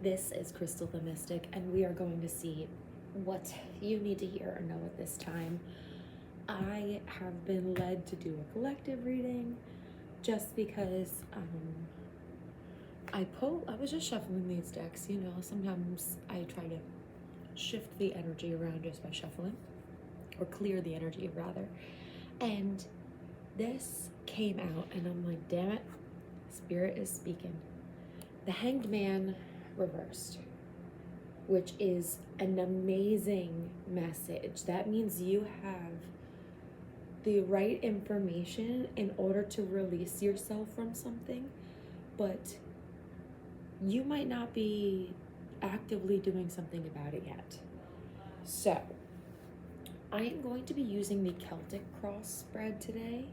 This is Krystal the Mystic, and we are going to see what you need to hear or know at this time. I have been led to do a collective reading just because I was just shuffling these decks. You know, sometimes I try to shift the energy around just by shuffling, or clear the energy rather. And this came out, and I'm like, damn it, Spirit is speaking. The Hanged Man reversed, which is an amazing message. That means you have the right information in order to release yourself from something, but you might not be actively doing something about it yet. So I am going to be using the Celtic cross spread today.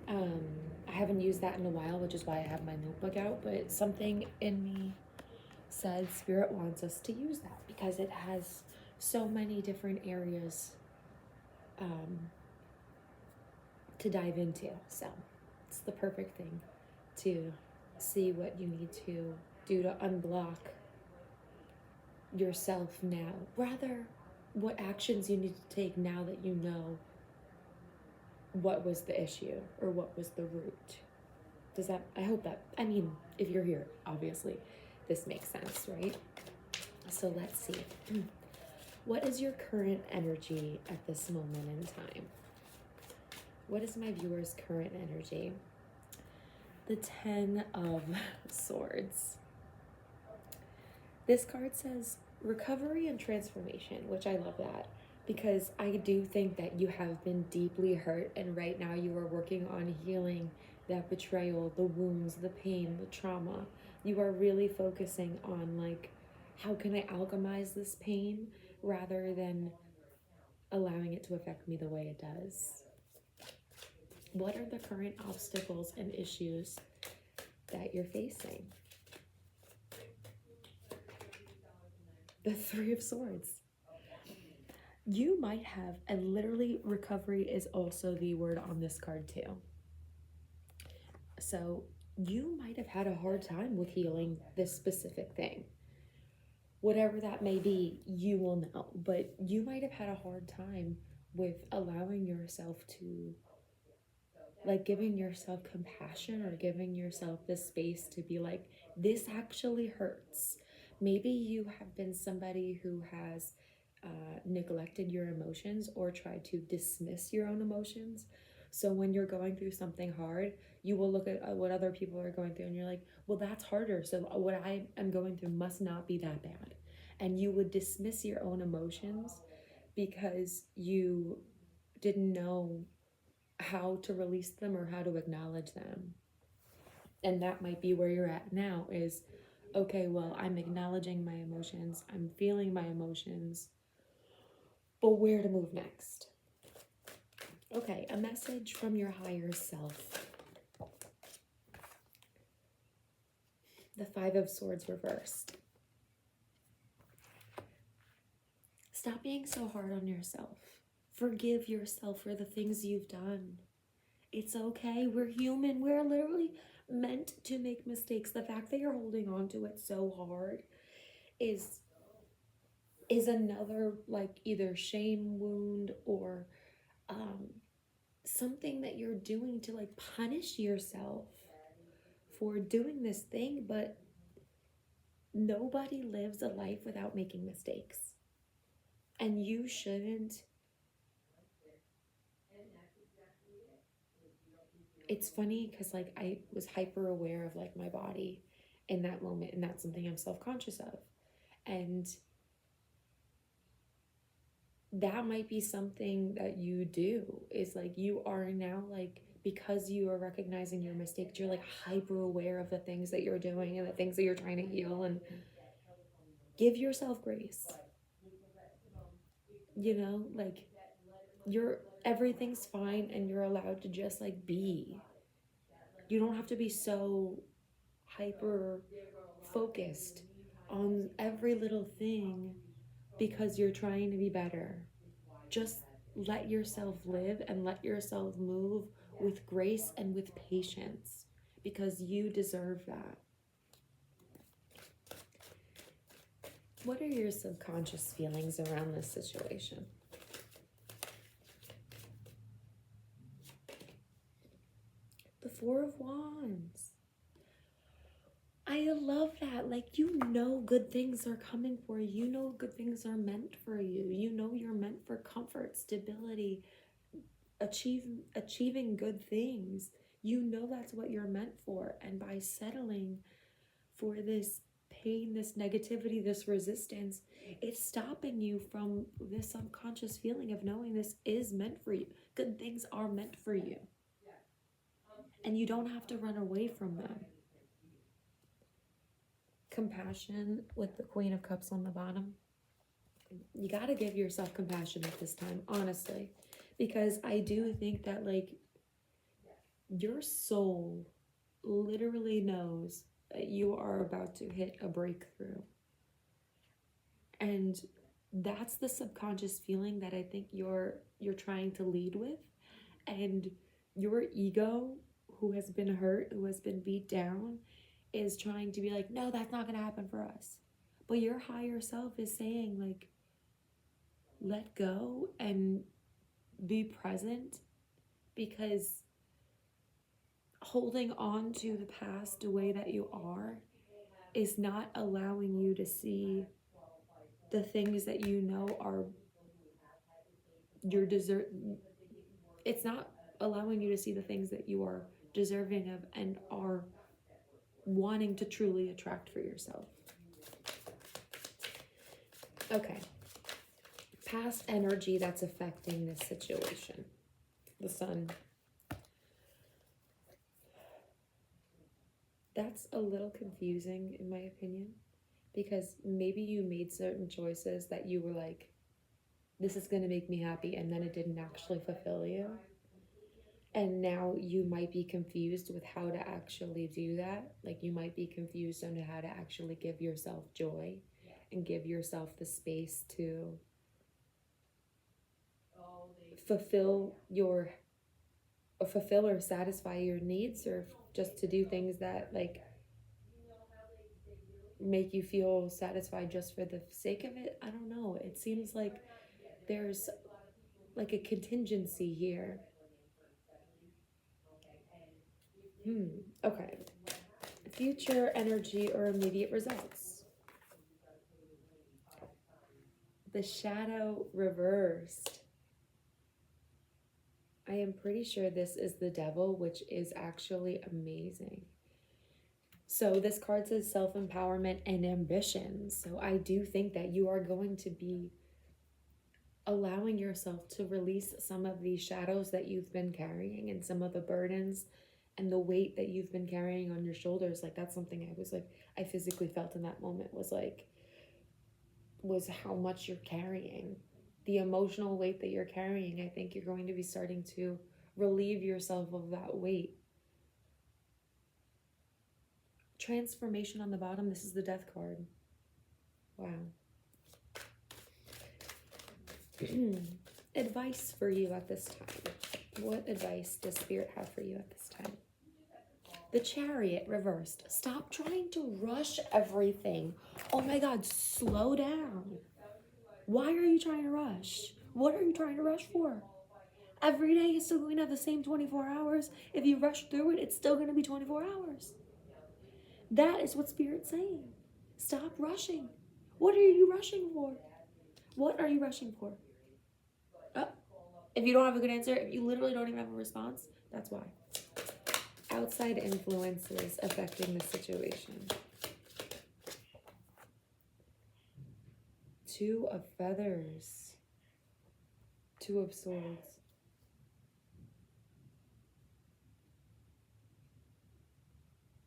I haven't used that in a while, which is why I have my notebook out, but something in me said Spirit wants us to use that because it has so many different areas to dive into. So it's the perfect thing to see what you need to do to unblock yourself now. Rather, what actions you need to take now that you know what was the issue or what was the root. Does that, I hope that, I mean, if you're here, obviously, this makes sense, right? So let's see. What is your current energy at this moment in time? What is my viewer's current energy? The 10 of Swords. This card says recovery and transformation, which I love that because I do think that you have been deeply hurt, and right now you are working on healing that betrayal, the wounds, the pain, the trauma. You are really focusing on like, how can I alchemize this pain rather than allowing it to affect me the way it does? What are the current obstacles and issues that you're facing? The 3 of Swords. You might have, and literally recovery is also the word on this card too. So you might have had a hard time with healing this specific thing. Whatever that may be, you will know. But you might have had a hard time with allowing yourself to, like, giving yourself compassion or giving yourself the space to be like, this actually hurts. Maybe you have been somebody who has neglected your emotions or tried to dismiss your own emotions. So when you're going through something hard, you will look at what other people are going through and you're like, well, that's harder. So what I am going through must not be that bad. And you would dismiss your own emotions because you didn't know how to release them or how to acknowledge them. And that might be where you're at now is, okay, well, I'm acknowledging my emotions. I'm feeling my emotions. But where to move next? Okay, a message from your higher self. The 5 of Swords reversed. Stop being so hard on yourself. Forgive yourself for the things you've done. It's okay. We're human. We're literally meant to make mistakes. The fact that you're holding on to it so hard is another, like, either shame wound or something that you're doing to, like, punish yourself for doing this thing. But nobody lives a life without making mistakes, and you shouldn't. It's funny because, like, I was hyper aware of, like, my body in that moment, and that's something I'm self-conscious of. And that might be something that you do, is like, you are now, like, because you are recognizing your mistakes, you're like hyper aware of the things that you're doing and the things that you're trying to heal, and give yourself grace. You know, like, everything's fine and you're allowed to just, like, be. You don't have to be so hyper focused on every little thing because you're trying to be better. Just let yourself live and let yourself move with grace and with patience, because you deserve that. What are your subconscious feelings around this situation? The Four of Wands. I love that. Like, you know good things are coming for you. You know good things are meant for you. You know you're meant for comfort, stability, achieving good things. You know that's what you're meant for. And by settling for this pain, this negativity, this resistance, it's stopping you from this subconscious feeling of knowing this is meant for you. Good things are meant for you. And you don't have to run away from them. Compassion with the Queen of Cups on the bottom. You got to give yourself compassion at this time, honestly. Because I do think that, like, your soul literally knows that you are about to hit a breakthrough. And that's the subconscious feeling that I think you're trying to lead with. And your ego, who has been hurt, who has been beat down, is trying to be like, no, that's not going to happen for us. But your higher self is saying, like, let go and be present, because holding on to the past the way that you are is not allowing you to see the things that you know are your desert. It's not allowing you to see the things that you are deserving of and are wanting to truly attract for yourself. Okay. Past energy that's affecting this situation. The Sun. That's a little confusing in my opinion, because maybe you made certain choices that you were like, this is going to make me happy, and then it didn't actually fulfill you. And now you might be confused with how to actually do that. Like, you might be confused on how to actually give yourself joy and give yourself the space to fulfill or satisfy your needs, or just to do things that, like, make you feel satisfied just for the sake of it. I don't know. It seems like there's like a contingency here. Okay. Future energy or immediate results. The Shadow reversed. I am pretty sure this is the Devil, which is actually amazing. So this card says self-empowerment and ambition. So I do think that you are going to be allowing yourself to release some of these shadows that you've been carrying, and some of the burdens and the weight that you've been carrying on your shoulders. Like, that's something I physically felt in that moment, was how much you're carrying. The emotional weight that you're carrying. I think you're going to be starting to relieve yourself of that weight. Transformation on the bottom. This is the Death card. Wow. Advice for you at this time. What advice does Spirit have for you at this time? The Chariot reversed. Stop trying to rush everything. Oh my God, slow down. Why are you trying to rush? What are you trying to rush for? Every day is still going to have the same 24 hours. If you rush through it, it's still going to be 24 hours. That is what Spirit's saying. Stop rushing. What are you rushing for? What are you rushing for? If you don't have a good answer, if you literally don't even have a response, that's why. Outside influences affecting the situation. Two of Feathers. Two of Swords.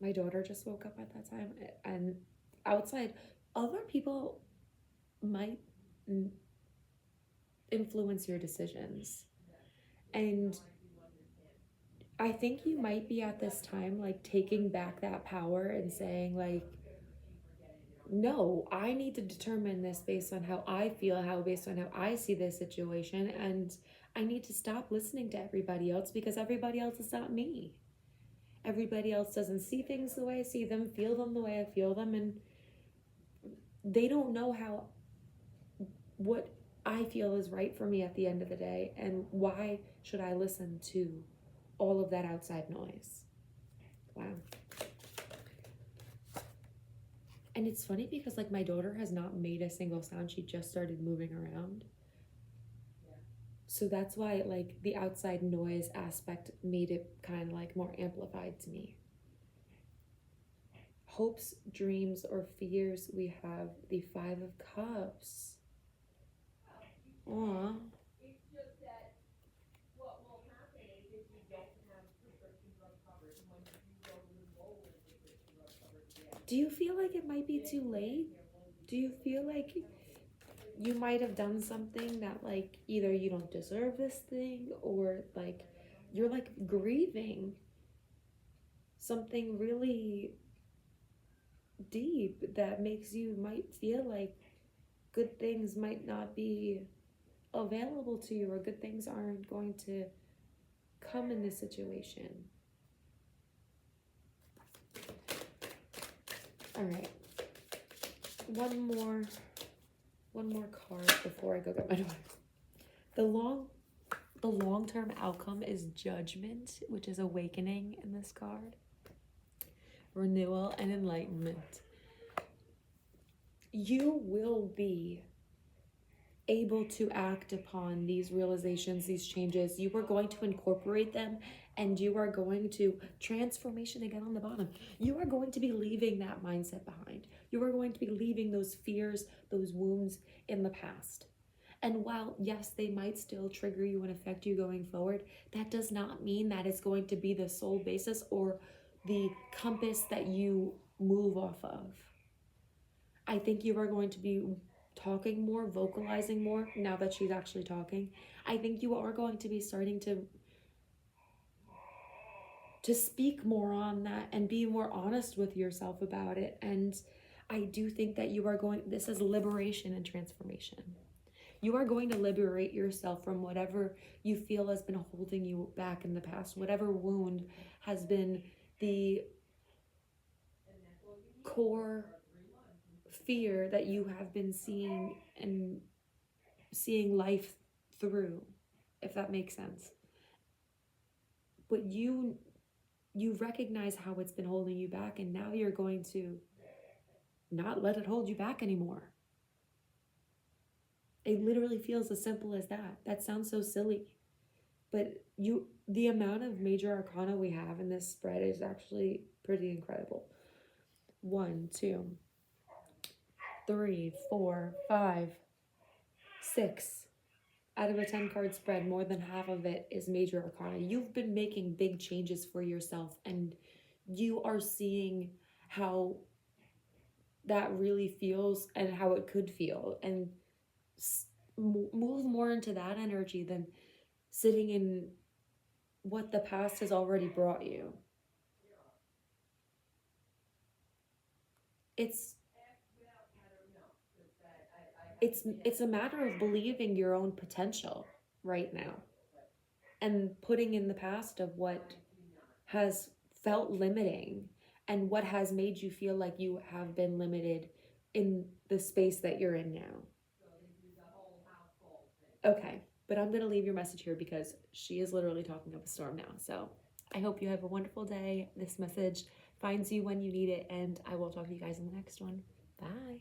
My daughter just woke up at that time, and outside, other people might influence your decisions. And I think you might be at this time, like, taking back that power and saying, like, no, I need to determine this based on how I feel, based on how I see this situation, and I need to stop listening to everybody else, because everybody else is not me. Everybody else doesn't see things the way I see them, feel them the way I feel them, and they don't know what I feel is right for me at the end of the day, and why should I listen to all of that outside noise? Wow. And it's funny because like my daughter has not made a single sound. She just started moving around. So that's why like the outside noise aspect made it kind of like more amplified to me. Hopes, dreams, or fears, we have the 5 of Cups. Aww. It's just that what will happen is if you don't have prescription drug coverage, when you go to enroll in prescription drug coverage again. Do you feel like it might be too late? Do you feel like you might have done something that like either you don't deserve this thing, or like you're like grieving something really deep that makes you might feel like good things might not be available to you, or good things aren't going to come in this situation? All right, one more card before I go get my daughter. The long-term outcome is Judgment, which is awakening in this card. Renewal and enlightenment. You will be able to act upon these realizations, these changes. You are going to incorporate them, and you are going to transformation again on the bottom. You are going to be leaving that mindset behind. You are going to be leaving those fears, those wounds in the past. And while, yes, they might still trigger you and affect you going forward, that does not mean that it's going to be the sole basis or the compass that you move off of. I think you are going to be talking more, vocalizing more now that she's actually talking. I think you are going to be starting to speak more on that and be more honest with yourself about it. And I do think that you are this is liberation and transformation. You are going to liberate yourself from whatever you feel has been holding you back in the past, whatever wound has been the core fear that you have been seeing life through, if that makes sense. But you recognize how it's been holding you back, and now you're going to not let it hold you back anymore. It literally feels as simple as that. That sounds so silly, but the amount of major arcana we have in this spread is actually pretty incredible. 1, 2, 3, 4, 5, 6. Out of a 10 card spread, more than half of it is major arcana. You've been making big changes for yourself, and you are seeing how that really feels and how it could feel, and move more into that energy than sitting in what the past has already brought you. It's a matter of believing your own potential right now, and putting in the past of what has felt limiting and what has made you feel like you have been limited in the space that you're in now. Okay, but I'm going to leave your message here because she is literally talking up a storm now. So I hope you have a wonderful day. This message finds you when you need it, and I will talk to you guys in the next one. Bye.